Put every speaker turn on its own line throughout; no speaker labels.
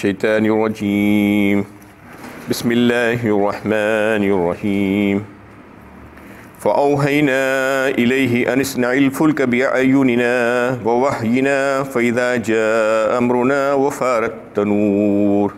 الشيطان الرجيم بسم الله الرحمن الرحيم فأوحينا إليه أن اصنع الفلك بأعيننا ووحينا فإذا جاء أمرنا وفارت التنور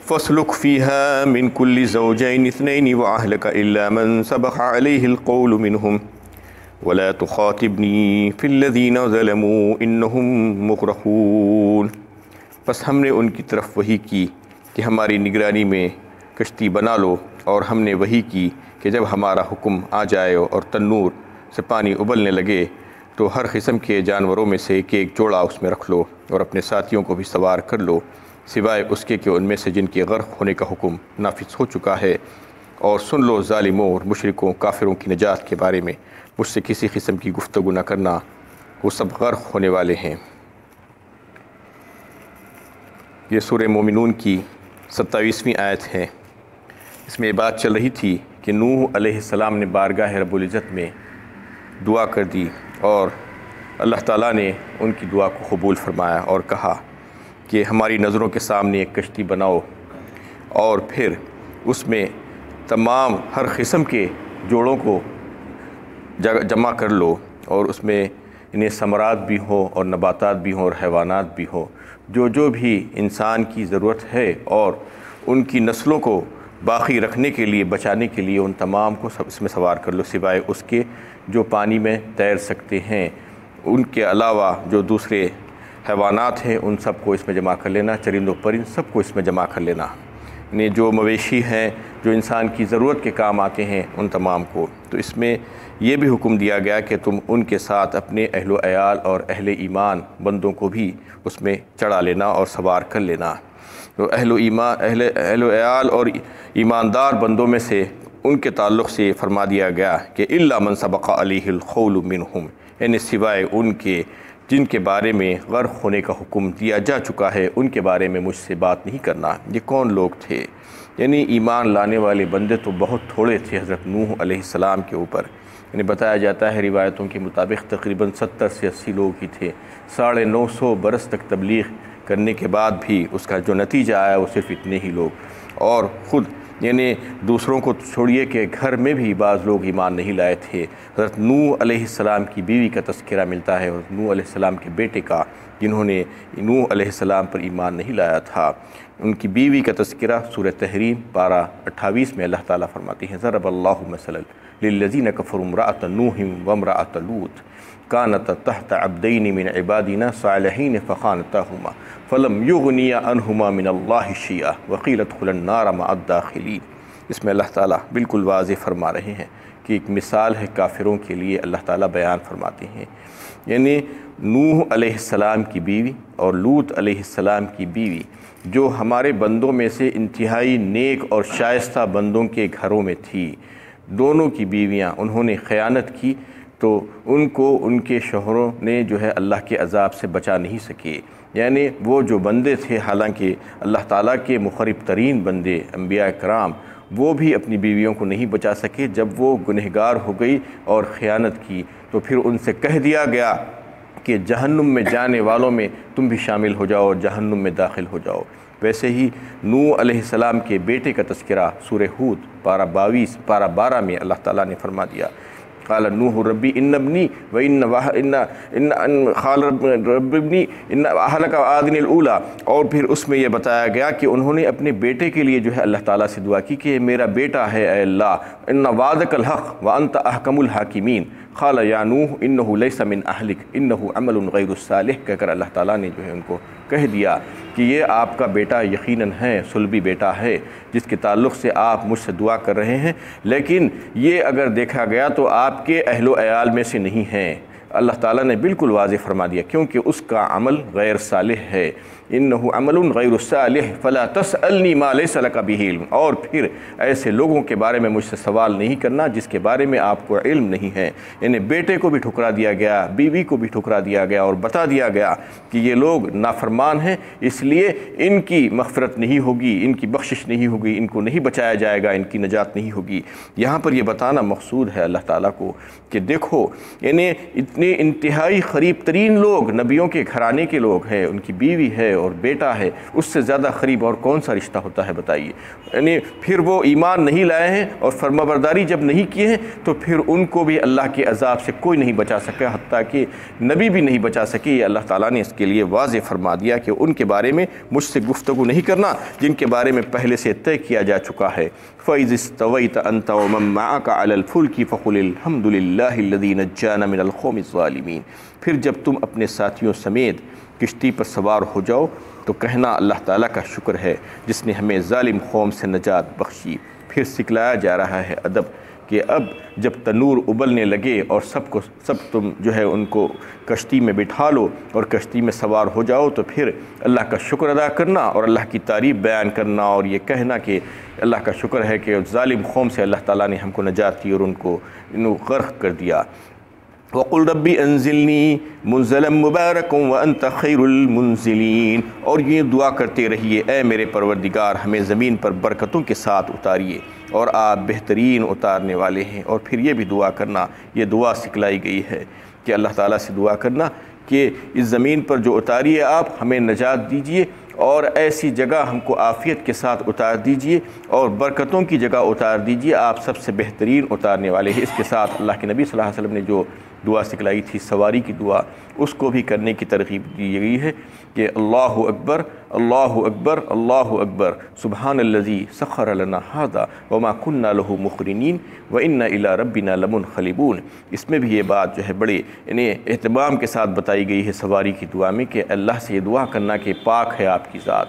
فاسلك فيها من كل زوجين اثنين وأهلك إلا من سبق عليه القول منهم ولا تخاطبنی فی الذین ظلموا انہم مغرقون۔ بس ہم نے ان کی طرف وحی کی کہ ہماری نگرانی میں کشتی بنا لو، اور ہم نے وحی کی کہ جب ہمارا حکم آ جائے اور تنور سے پانی ابلنے لگے تو ہر قسم کے جانوروں میں سے ایک ایک جوڑا اس میں رکھ لو اور اپنے ساتھیوں کو بھی سوار کر لو، سوائے اس کے کہ ان میں سے جن کے غرق ہونے کا حکم نافذ ہو چکا ہے، اور سن لو ظالموں اور مشرکوں کافروں کی نجات کے بارے میں مجھ سے کسی قسم کی گفتگو نہ کرنا، وہ سب غرق ہونے والے ہیں۔ یہ سورہ مومنون کی 27ویں آیت ہے۔ اس میں یہ بات چل رہی تھی کہ نوح علیہ السلام نے بارگاہ رب العزت میں دعا کر دی، اور اللہ تعالیٰ نے ان کی دعا کو قبول فرمایا اور کہا کہ ہماری نظروں کے سامنے ایک کشتی بناؤ، اور پھر اس میں تمام ہر قسم کے جوڑوں کو جمع کر لو، اور اس میں انہیں ثمرات بھی ہوں اور نباتات بھی ہوں اور حیوانات بھی ہوں، جو بھی انسان کی ضرورت ہے، اور ان کی نسلوں کو باقی رکھنے کے لیے، بچانے کے لیے ان تمام کو سب اس میں سوار کر لو، سوائے اس کے جو پانی میں تیر سکتے ہیں۔ ان کے علاوہ جو دوسرے حیوانات ہیں ان سب کو اس میں جمع کر لینا، چرند و پرند سب کو اس میں جمع کر لینا، یعنی جو مویشی ہیں جو انسان کی ضرورت کے کام آتے ہیں ان تمام کو۔ تو اس میں یہ بھی حکم دیا گیا کہ تم ان کے ساتھ اپنے اہل و عیال اور اہل ایمان بندوں کو بھی اس میں چڑھا لینا اور سوار کر لینا۔ تو اہل و عیال اور ایماندار بندوں میں سے ان کے تعلق سے فرما دیا گیا کہ الا من سبق علیہ القول منہم، یعنی سوائے ان کے جن کے بارے میں غرق ہونے کا حکم دیا جا چکا ہے، ان کے بارے میں مجھ سے بات نہیں کرنا۔ یہ کون لوگ تھے؟ یعنی ایمان لانے والے بندے تو بہت تھوڑے تھے حضرت نوح علیہ السلام کے اوپر، یعنی بتایا جاتا ہے روایتوں کے مطابق تقریباً 70 سے 80 لوگ ہی تھے۔ 950 برس تک تبلیغ کرنے کے بعد بھی اس کا جو نتیجہ آیا وہ صرف اتنے ہی لوگ، اور خود یعنی دوسروں کو چھوڑیے کہ گھر میں بھی بعض لوگ ایمان نہیں لائے تھے۔ حضرت نوح علیہ السلام کی بیوی کا تذکرہ ملتا ہے، حضرت نوح علیہ السلام کے بیٹے کا، جنہوں نے نوح علیہ السلام پر ایمان نہیں لایا تھا۔ ان کی بیوی کا تذکرہ سورہ تحریم پارہ 28 میں اللہ تعالیٰ فرماتی ہیں ضرب اللہ مثلا للذین کفروا امرأۃ نوح وامرأۃ لوط کانتا تحت عبدین من عبادنا صالحین فخانتاہما فلم یغنیا عنہما من اللہ شیئا وقیل ادخلا النار مع الداخلین۔ اس میں اللہ تعالیٰ بالکل واضح فرما رہے ہیں کہ ایک مثال ہے کافروں کے لیے، اللہ تعالیٰ بیان فرماتے ہیں، یعنی نوح علیہ السلام کی بیوی اور لوط علیہ السلام کی بیوی جو ہمارے بندوں میں سے انتہائی نیک اور شائستہ بندوں کے گھروں میں تھی، دونوں کی بیویاں انہوں نے خیانت کی تو ان کو ان کے شوہروں نے جو ہے اللہ کے عذاب سے بچا نہیں سکے۔ یعنی وہ جو بندے تھے، حالانکہ اللہ تعالیٰ کے مقرب ترین بندے انبیاء کرام، وہ بھی اپنی بیویوں کو نہیں بچا سکے۔ جب وہ گنہگار ہو گئی اور خیانت کی تو پھر ان سے کہہ دیا گیا کہ جہنم میں جانے والوں میں تم بھی شامل ہو جاؤ اور جہنم میں داخل ہو جاؤ۔ ویسے ہی نوح علیہ السلام کے بیٹے کا تذکرہ سورہ ہود پارہ 12 میں اللہ تعالیٰ نے فرما دیا قال نوح ربی ان ابنی قال رب ابنی ان اہلک عاد الاولی، اور پھر اس میں یہ بتایا گیا کہ انہوں نے اپنے بیٹے کے لیے جو ہے اللہ تعالیٰ سے دعا کی کہ میرا بیٹا ہے اے اللہ، ان وعدک الحق وانت احکم الحاکمین، قال یا نوح انہ لیس من اہلک انہ عمل غیر الصالح، کہہ کر اللہ تعالیٰ نے جو ہے ان کو کہہ دیا کہ یہ آپ کا بیٹا یقیناً ہے، صلبی بیٹا ہے جس کے تعلق سے آپ مجھ سے دعا کر رہے ہیں، لیکن یہ اگر دیکھا گیا تو آپ کے اہل و عیال میں سے نہیں ہیں۔ اللہ تعالیٰ نے بالکل واضح فرما دیا کیونکہ اس کا عمل غیر صالح ہے، انہ عمل غیر صالح فلا تسألنی ما لیس لک بہ علم، اور پھر ایسے لوگوں کے بارے میں مجھ سے سوال نہیں کرنا جس کے بارے میں آپ کو علم نہیں ہے۔ یعنی بیٹے کو بھی ٹھکرا دیا گیا، بیوی کو بھی ٹھکرا دیا گیا، اور بتا دیا گیا کہ یہ لوگ نافرمان ہیں، اس لیے ان کی مغفرت نہیں ہوگی، ان کی بخشش نہیں ہوگی، ان کو نہیں بچایا جائے گا، ان کی نجات نہیں ہوگی۔ یہاں پر یہ بتانا مقصود ہے اللہ تعالیٰ کو کہ دیکھو، یعنی اتنے انتہائی قریب ترین لوگ نبیوں کے گھرانے کے لوگ ہیں، ان کی بیوی ہے اور بیٹا ہے، اس سے زیادہ قریب اور کون سا رشتہ ہوتا ہے بتائیے؟ یعنی پھر وہ ایمان نہیں لائے ہیں اور فرمانبرداری جب نہیں کیے ہیں تو پھر ان کو بھی اللہ کے عذاب سے کوئی نہیں بچا سکا، حتیٰ کہ نبی بھی نہیں بچا سکے۔ یہ اللہ تعالیٰ نے اس کے لیے واضح فرما دیا کہ ان کے بارے میں مجھ سے گفتگو نہیں کرنا جن کے بارے میں پہلے سے طے کیا جا چکا ہے۔ فَإِذِ اسْتَوَيْتَ أَنْتَ وَمَن مَّعَكَ عَلَى الْفُلْكِ فَقُلِ الْحَمْدُ لِلَّهِ الَّذِي نَجَّانَا مِنَ الْقَوْمِ الظَّالِمِينَ۔ پھر جب تم اپنے ساتھیوں سمیت کشتی پر سوار ہو جاؤ تو کہنا اللہ تعالیٰ کا شکر ہے جس نے ہمیں ظالم قوم سے نجات بخشی۔ پھر سکھلایا جا رہا ہے ادب کہ اب جب تنور ابلنے لگے اور سب تم جو ہے ان کو کشتی میں بٹھا لو اور کشتی میں سوار ہو جاؤ تو پھر اللہ کا شکر ادا کرنا اور اللہ کی تعریف بیان کرنا اور یہ کہنا کہ اللہ کا شکر ہے کہ ظالم قوم سے اللہ تعالیٰ نے ہم کو نجات دی اور ان کو غرق کر دیا۔ وَقُلْ رَبِّ أَنزِلْنِي مُنزَلًا مُبَارَكًا وَأَنْتَ خَيْرُ الْمُنزِلِينَ، اور یہ دعا کرتے رہیے اے میرے پروردگار ہمیں زمین پر برکتوں کے ساتھ اتاریے اور آپ بہترین اتارنے والے ہیں۔ اور پھر یہ بھی دعا کرنا، یہ دعا سکھلائی گئی ہے کہ اللہ تعالیٰ سے دعا کرنا کہ اس زمین پر جو اتاریے آپ ہمیں نجات دیجئے اور ایسی جگہ ہم کو عافیت کے ساتھ اتار دیجئے اور برکتوں کی جگہ اتار دیجئے، آپ سب سے بہترین اتارنے والے ہیں۔ اس کے ساتھ اللہ کے نبی صلی اللہ علیہ وسلم نے جو دعا سکھلائی تھی سواری کی دعا، اس کو بھی کرنے کی ترغیب دی گئی ہے کہ اللہ اکبر اللہ اکبر اللہ اکبر سبحان الذی سخر لنا ھذا وما كنا له مقرنین وانا الی ربنا لمنقلبون۔ اس میں بھی یہ بات جو ہے بڑے اہتمام کے ساتھ بتائی گئی ہے سواری کی دعا میں کہ اللہ سے یہ دعا کرنا کہ پاک ہے آپ کی ذات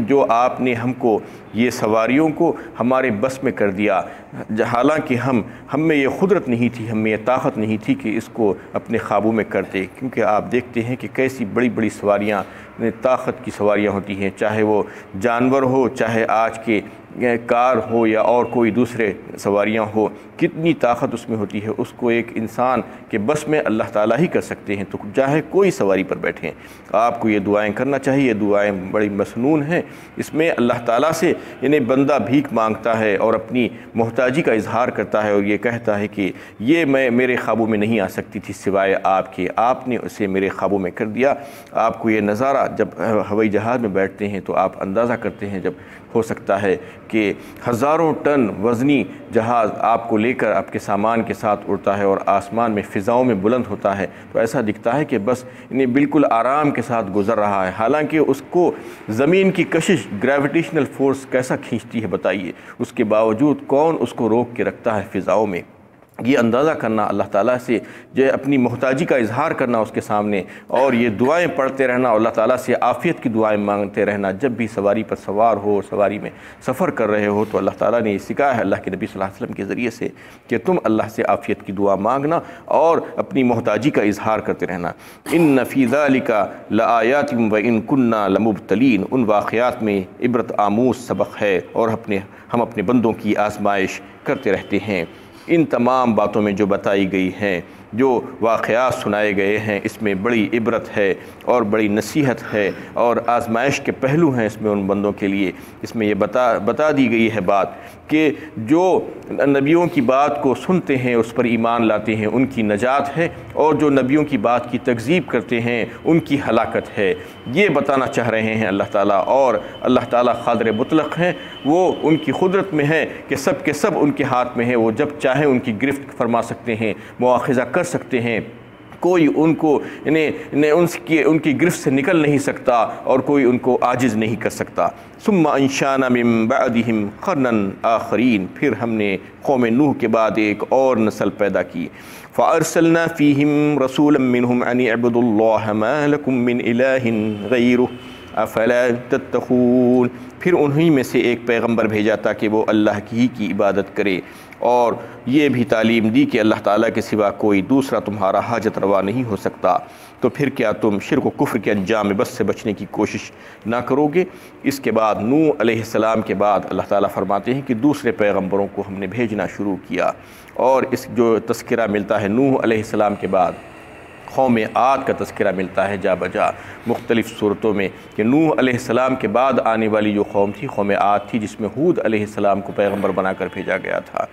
جو آپ نے ہم کو یہ سواریوں کو ہمارے بس میں کر دیا، حالانکہ ہم میں یہ قدرت نہیں تھی، ہم میں یہ طاقت نہیں تھی کہ اس کو اپنے قابو میں کرتے، کیونکہ آپ دیکھتے ہیں کہ کیسی بڑی بڑی سواریاں طاقت کی سواریاں ہوتی ہیں، چاہے وہ جانور ہو، چاہے آج کے کار ہو یا اور کوئی دوسرے سواریاں ہو، کتنی طاقت اس میں ہوتی ہے، اس کو ایک انسان کے بس میں اللہ تعالیٰ ہی کر سکتے ہیں، تو چاہے کوئی سواری پر بیٹھیں آپ کو یہ دعائیں کرنا چاہیے۔ یہ دعائیں بڑی مسنون ہیں، اس میں اللہ تعالیٰ سے بندہ بھیک مانگتا ہے اور اپنی محتاجی کا اظہار کرتا ہے اور یہ کہتا ہے کہ یہ میرے قابو میں نہیں آ سکتی تھی سوائے آپ کے، آپ نے اسے میرے قابو میں کر دیا۔ آپ کو یہ نظارہ جب ہوائی جہاز میں بیٹھتے ہیں تو آپ اندازہ کرتے ہیں، جب ہو سکتا ہے کہ ہزاروں ٹن وزنی جہاز آپ کو لے کر آپ کے سامان کے ساتھ اڑتا ہے اور آسمان میں فضاؤں میں بلند ہوتا ہے، تو ایسا دکھتا ہے کہ بس بالکل آرام کے ساتھ گزر رہا ہے، حالانکہ اس کو زمین کی کشش گریویٹیشنل فورس کیسا کھینچتی ہے بتائیے، اس کے باوجود کون اس کو روک کے رکھتا ہے فضاؤں میں۔ یہ اندازہ کرنا اللہ تعالیٰ سے جو اپنی محتاجی کا اظہار کرنا اس کے سامنے، اور یہ دعائیں پڑھتے رہنا اور اللہ تعالیٰ سے عافیت کی دعائیں مانگتے رہنا جب بھی سواری پر سوار ہو، سواری میں سفر کر رہے ہو، تو اللہ تعالیٰ نے یہ سکھایا ہے اللہ کے نبی صلی اللہ علیہ وسلم کے ذریعے سے کہ تم اللہ سے عافیت کی دعا مانگنا اور اپنی محتاجی کا اظہار کرتے رہنا۔ ان فی ذلک لآیات وان کنا لمبتلین، ان واقعات میں عبرت آموز سبق ہے اور ہم اپنے بندوں کی آزمائش کرتے رہتے ہیں۔ ان تمام باتوں میں جو بتائی گئی ہیں، جو واقعات سنائے گئے ہیں، اس میں بڑی عبرت ہے اور بڑی نصیحت ہے اور آزمائش کے پہلو ہیں اس میں ان بندوں کے لیے۔ اس میں یہ بتا دی گئی ہے بات کہ جو نبیوں کی بات کو سنتے ہیں، اس پر ایمان لاتے ہیں، ان کی نجات ہے، اور جو نبیوں کی بات کی تکذیب کرتے ہیں ان کی ہلاکت ہے۔ یہ بتانا چاہ رہے ہیں اللہ تعالیٰ، اور اللہ تعالیٰ قادر مطلق ہیں، وہ ان کی قدرت میں ہے کہ سب کے سب ان کے ہاتھ میں ہے، وہ جب چاہیں ان کی گرفت فرما سکتے ہیں، مواخذہ کر سکتے ہیں، کوئی ان کو ان کی گرفت سے نکل نہیں سکتا اور کوئی ان کو عاجز نہیں کر سکتا۔ ثم انشانا من بعدہم قرنا آخرین، پھر ہم نے قوم نوح کے بعد ایک اور نسل پیدا کی۔ فارسلنا فیہم رسولا منہم ان اعبدوا اللہ ما لکم من الہ غیرہ افلا تتقون، پھر انہی میں سے ایک پیغمبر بھیجا تاکہ وہ اللہ کی ہی عبادت کرے، اور یہ بھی تعلیم دی کہ اللہ تعالیٰ کے سوا کوئی دوسرا تمہارا حاجت روا نہیں ہو سکتا، تو پھر کیا تم شرک و کفر کے انجام بس سے بچنے کی کوشش نہ کرو گے؟ اس کے بعد نوح علیہ السلام کے بعد اللہ تعالیٰ فرماتے ہیں کہ دوسرے پیغمبروں کو ہم نے بھیجنا شروع کیا، اور اس جو تذکرہ ملتا ہے نوح علیہ السلام کے بعد قوم عاد کا تذکرہ ملتا ہے جا بجا مختلف صورتوں میں، کہ نوح علیہ السلام کے بعد آنے والی جو قوم تھی قوم عاد تھی، جس میں ہود علیہ السلام کو پیغمبر بنا کر بھیجا گیا تھا،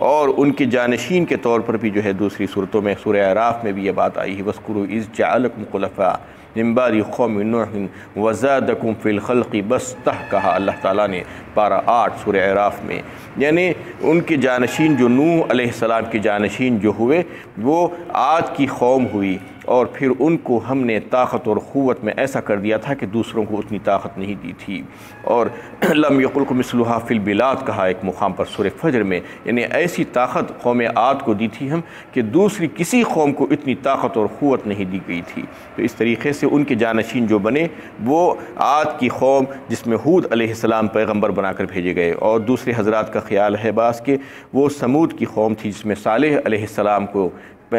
اور ان کے جانشین کے طور پر بھی جو ہے دوسری صورتوں میں سورہ اعراف میں بھی یہ بات آئی ہے، وَاذْكُرُوا إِذْ جَعَلَكُمْ خُلَفَاءَ من بعد قوم نوح وزادکم فی الخلق بسطہ کہا اللہ تعالیٰ نے پارہ 8 سورہ اعراف میں۔ یعنی ان کے جانشین جو نوح علیہ السلام کے جانشین جو ہوئے وہ عاد کی قوم ہوئی، اور پھر ان کو ہم نے طاقت اور قوت میں ایسا کر دیا تھا کہ دوسروں کو اتنی طاقت نہیں دی تھی۔ اور لم یخلق مثلھا فی البلاد کہا ایک مقام پر سورہ فجر میں، یعنی ایسی طاقت قوم عاد کو دی تھی ہم کہ دوسری کسی قوم کو اتنی طاقت اور قوت نہیں دی گئی تھی۔ تو اس طریقے سے ان کے جانشین جو بنے وہ عاد کی قوم جس میں ہود علیہ السلام پیغمبر بنا کر بھیجے گئے، اور دوسرے حضرات کا خیال ہے بعض کہ وہ سمود کی قوم تھی جس میں صالح علیہ السلام کو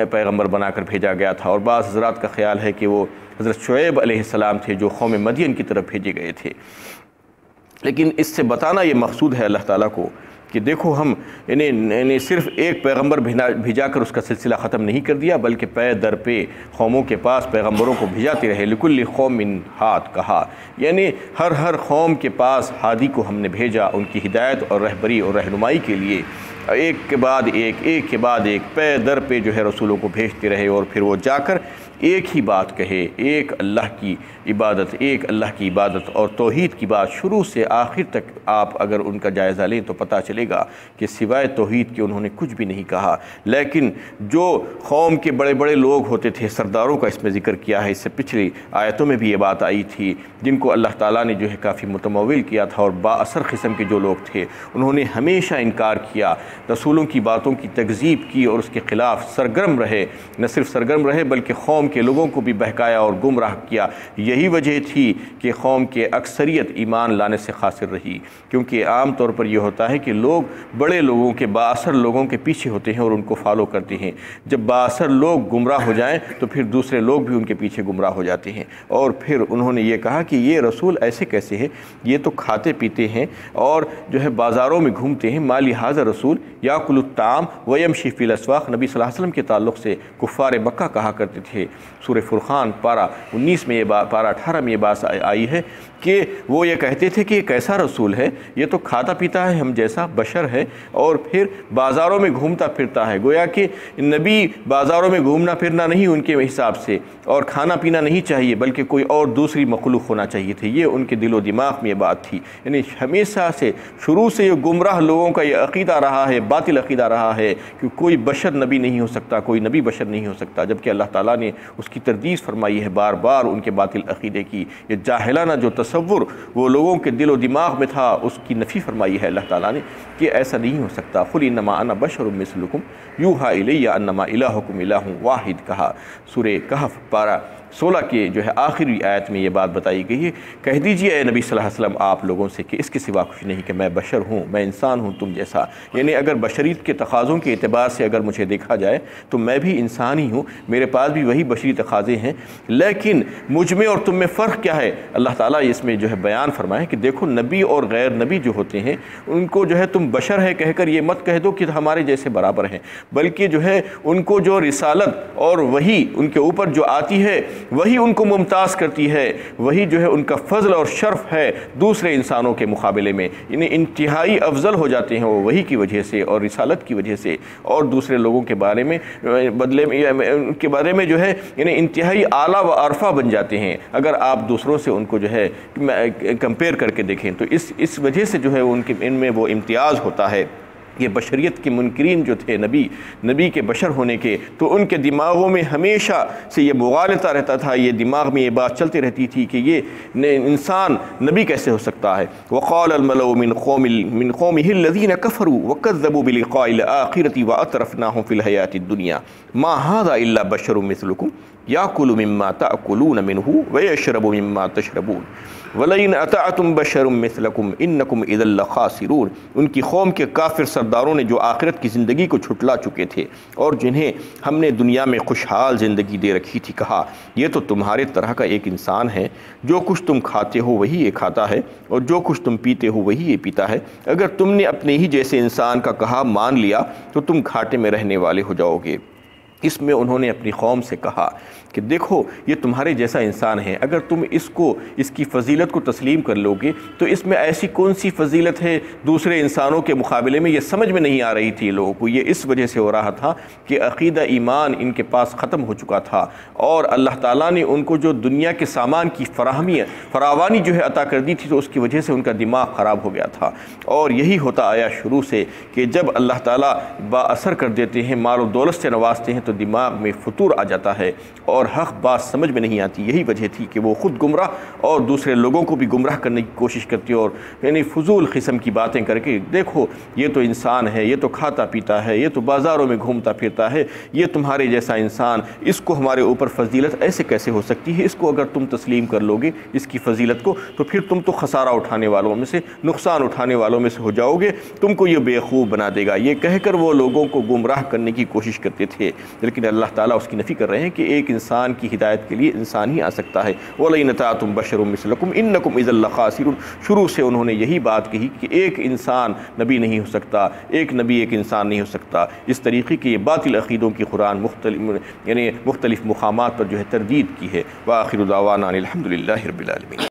پیغمبر بنا کر بھیجا گیا تھا، اور بعض حضرات کا خیال ہے کہ وہ حضرت شعیب علیہ السلام تھے جو قوم مدین کی طرف بھیجے گئے تھے۔ لیکن اس سے بتانا یہ مقصود ہے اللہ تعالیٰ کو کہ دیکھو ہم یعنی صرف ایک پیغمبر بھیجا کر اس کا سلسلہ ختم نہیں کر دیا، بلکہ پے در پہ قوموں کے پاس پیغمبروں کو بھیجاتے رہے۔ لکل قوم ہاد کہا، یعنی ہر قوم کے پاس ہادی کو ہم نے بھیجا ان کی ہدایت اور رہبری اور رہنمائی کے لیے، ایک کے بعد ایک پے در پہ جو ہے رسولوں کو بھیجتے رہے، اور پھر وہ جا کر ایک ہی بات کہے، ایک اللہ کی عبادت اور توحید کی بات شروع سے آخر تک آپ اگر ان کا جائزہ لیں تو پتہ چلے گا کہ سوائے توحید کے انہوں نے کچھ بھی نہیں کہا۔ لیکن جو قوم کے بڑے بڑے لوگ ہوتے تھے، سرداروں کا اس میں ذکر کیا ہے، اس سے پچھلی آیتوں میں بھی یہ بات آئی تھی، جن کو اللہ تعالیٰ نے جو ہے کافی متمول کیا تھا، اور با اثر قسم کے جو لوگ تھے انہوں نے ہمیشہ انکار کیا، رسولوں کی باتوں کی تکذیب کی، اور اس کے خلاف سرگرم رہے، نہ صرف سرگرم رہے بلکہ قوم کے لوگوں کو بھی بہکایا اور گمراہ کیا۔ یہی وجہ تھی کہ قوم کے اکثریت ایمان لانے سے قاصر رہی، کیونکہ عام طور پر یہ ہوتا ہے کہ لوگ بڑے لوگوں کے بااثر لوگوں کے پیچھے ہوتے ہیں اور ان کو فالو کرتے ہیں۔ جب بااثر لوگ گمراہ ہو جائیں تو پھر دوسرے لوگ بھی ان کے پیچھے گمراہ ہو جاتے ہیں، اور پھر انہوں نے یہ کہا کہ یہ رسول ایسے کیسے ہیں، یہ تو کھاتے پیتے ہیں اور جو ہے بازاروں میں گھومتے ہیں، ما لہذا رسول یاکل الطعام ویمشی فی الاسواق۔ نبی صلی اللہ علیہ وسلم کے تعلق سے کفار مکہ کہا کرتے تھے، سورہ فرقان پارہ 19 میں پارہ 18 میں یہ بات آئی ہے کہ وہ یہ کہتے تھے کہ یہ کیسا رسول ہے، یہ تو کھاتا پیتا ہے ہم جیسا بشر ہے، اور پھر بازاروں میں گھومتا پھرتا ہے۔ گویا کہ نبی بازاروں میں گھومنا پھرنا نہیں ان کے حساب سے، اور کھانا پینا نہیں چاہیے بلکہ کوئی اور دوسری مخلوق ہونا چاہیے تھے، یہ ان کے دل و دماغ میں یہ بات تھی۔ یعنی ہمیشہ سے شروع سے یہ گمراہ لوگوں کا یہ عقیدہ رہا ہے، باطل عقیدہ رہا ہے کہ کوئی بشر نبی نہیں ہو سکتا، کوئی نبی بشر نہیں ہو سکتا، جبکہ اللہ تعالیٰ نے اس کی تردید فرمائی ہے بار بار ان کے باطل عقیدے کی۔ یہ جاہلانہ جو تصور وہ لوگوں کے دل و دماغ میں تھا اس کی نفی فرمائی ہے اللہ تعالیٰ نے کہ ایسا نہیں ہو سکتا۔ قل انما انا بشر مثلکم یوحی الی انما الہکم الہ واحد کہا، سورہ کہف پارہ 16 کے جو ہے آخری آیت میں یہ بات بتائی گئی ہے، کہہ دیجئے اے نبی صلی اللہ علیہ وسلم آپ لوگوں سے کہ اس کے سوا کچھ نہیں، کہ میں بشر ہوں، میں انسان ہوں تم جیسا۔ یعنی اگر بشریت کے تقاضوں کے اعتبار سے اگر مجھے دیکھا جائے تو میں بھی انسان ہی ہوں، میرے پاس بھی وہی بشری تقاضے ہیں، لیکن مجھ میں اور تم میں فرق کیا ہے؟ اللہ تعالیٰ اس میں جو ہے بیان فرمائے کہ دیکھو نبی اور غیر نبی جو ہوتے ہیں ان کو جو ہے تم بشر ہے کہہ کر یہ مت کہہ دو کہ ہمارے جیسے برابر ہیں، بلکہ جو ہے ان کو جو رسالت اور وہی ان کے اوپر جو آتی ہے وہی ان کو ممتاز کرتی ہے، وہی جو ہے ان کا فضل اور شرف ہے دوسرے انسانوں کے مقابلے میں، یعنی انتہائی افضل ہو جاتے ہیں وہ وہی کی وجہ سے اور رسالت کی وجہ سے، اور دوسرے لوگوں کے بارے میں بدلے میں ان کے بارے میں جو ہے یعنی انتہائی اعلیٰ و عرفہ بن جاتے ہیں اگر آپ دوسروں سے ان کو جو ہے کمپیئر کر کے دیکھیں تو اس وجہ سے جو ہے ان میں وہ امتیاز ہوتا ہے۔ یہ بشریت کے منکرین جو تھے نبی کے بشر ہونے کے، تو ان کے دماغوں میں ہمیشہ سے یہ مغالطہ رہتا تھا، یہ دماغ میں یہ بات چلتی رہتی تھی کہ یہ انسان نبی کیسے ہو سکتا ہے۔ وقال الملأ من قومه الذين كفروا وكذبوا بلقاء الآخرة وأترفناهم في الحياة الدنيا ما هذا إلا بشر مثلكم يأكل مما تأكلون منه ويشرب مما تشربون وَلَئِنْ أَطَعْتُمْ بَشَرٌ مِثْلَكُمْ إِنَّكُمْ إِذًا لَخَاسِرُونَ۔ ان کی قوم کے کافر سرداروں نے جو آخرت کی زندگی کو چھٹلا چکے تھے اور جنہیں ہم نے دنیا میں خوشحال زندگی دے رکھی تھی، کہا یہ تو تمہارے طرح کا ایک انسان ہے، جو کچھ تم کھاتے ہو وہی یہ کھاتا ہے اور جو کچھ تم پیتے ہو وہی یہ پیتا ہے۔ اگر تم نے اپنے ہی جیسے انسان کا کہا مان لیا تو تم گھاٹے میں رہنے والے ہو جاؤ گے۔ اس میں انہوں نے اپنی قوم سے کہا کہ دیکھو یہ تمہارے جیسا انسان ہے، اگر تم اس کی فضیلت کو تسلیم کر لو گے تو اس میں ایسی کون سی فضیلت ہے دوسرے انسانوں کے مقابلے میں؟ یہ سمجھ میں نہیں آ رہی تھی لوگوں کو۔ یہ اس وجہ سے ہو رہا تھا کہ عقیدہ ایمان ان کے پاس ختم ہو چکا تھا، اور اللہ تعالیٰ نے ان کو جو دنیا کے سامان کی فراوانی جو ہے عطا کر دی تھی، تو اس کی وجہ سے ان کا دماغ خراب ہو گیا تھا۔ اور یہی ہوتا آیا شروع سے کہ جب اللہ تعالیٰ با اثر کر دیتے ہیں، مال و دولت سے نوازتے ہیں، تو دماغ میں فطور آ جاتا ہے اور حق بات سمجھ میں نہیں آتی۔ یہی وجہ تھی کہ وہ خود گمراہ اور دوسرے لوگوں کو بھی گمراہ کرنے کی کوشش کرتی، اور یعنی فضول قسم کی باتیں کر کے، دیکھو یہ تو انسان ہے، یہ تو کھاتا پیتا ہے، یہ تو بازاروں میں گھومتا پھرتا ہے، یہ تمہارے جیسا انسان، اس کو ہمارے اوپر فضیلت ایسے کیسے ہو سکتی ہے؟ اس کو اگر تم تسلیم کر لو گے اس کی فضیلت کو، تو پھر تم تو خسارہ اٹھانے والوں میں سے، نقصان اٹھانے والوں میں سے ہو جاؤ گے، تم کو یہ بیوقوف بنا دے گا۔ یہ کہہ کر وہ لوگوں کو گمراہ کرنے کی کوشش کرتے تھے، لیکن اللہ تعالیٰ اس کی نفی کر رہے ہیں کہ ایک انسان کی ہدایت کے لیے انسان ہی آ سکتا ہے۔ وَلَئِنْ أَطَعْتُمْ بَشَرٌ مِثْلَكُمْ إِنَّكُمْ إِذًا لَخَاسِرُونَ۔ شروع سے انہوں نے یہی بات کہی کہ ایک انسان نبی نہیں ہو سکتا، ایک نبی ایک انسان نہیں ہو سکتا۔ اس طریقے کے یہ باطل عقیدوں کی قرآن مختلف مقامات پر جو ہے تردید کی ہے۔ وآخر دعوانا الحمد للہ رب العالمین۔